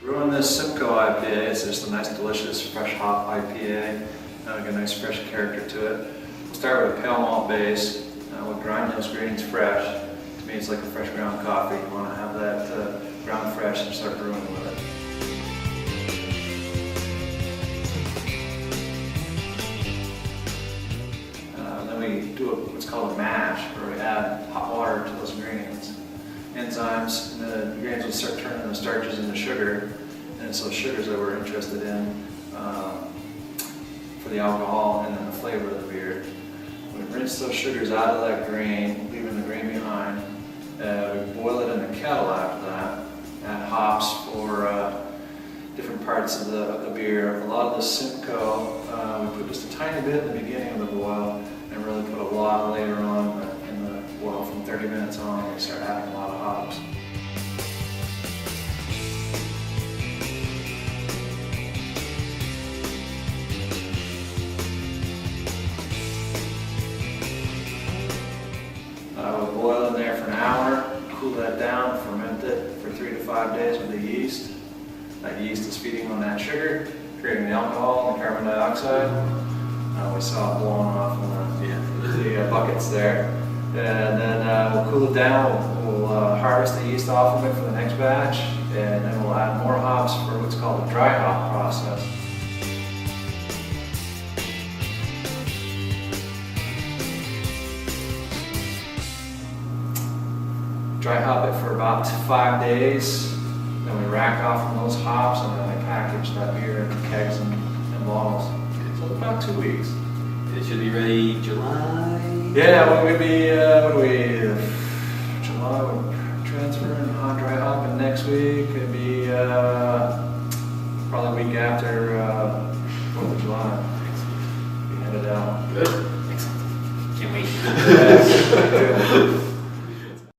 Brewing this Simcoe IPA. It's just a nice, delicious, fresh hop IPA. Got a nice, fresh character to it. We'll start with a pale malt base. We'll grind those grains fresh. To me, it's like a fresh ground coffee. You want to have that ground fresh and start brewing with it. Then we do what's called a mash, where we add hot water to those grains. Enzymes, and the grains will start turning the starches into sugar, and it's those sugars that we're interested in for the alcohol and then the flavor of the beer. We rinse those sugars out of that grain, leaving the grain behind. We boil it in a kettle after that, add hops for different parts of the beer. A lot of the Simcoe, we put just a tiny bit in the beginning of the boil and really put a lot later on in the boil. From 30 minutes on, we start adding a lot of hops. We'll boil in there for an hour, cool that down, ferment it for 3 to 5 days with the yeast. That yeast is feeding on that sugar, creating the alcohol and the carbon dioxide. We saw it blowing off in the buckets there. And then we'll cool it down, we'll harvest the yeast off of it for the next batch, and then we'll add more hops for what's called the dry hop process. Dry hop it for about 5 days, then we rack off from those hops, and then we package that beer in kegs and bottles. So about 2 weeks. It should be ready July? Yeah, we're going to be, July, we're transferring hot dry hop, and next week it'd be probably a week after 4th of July. We headed out. Good. Excellent. Can't wait. Yes,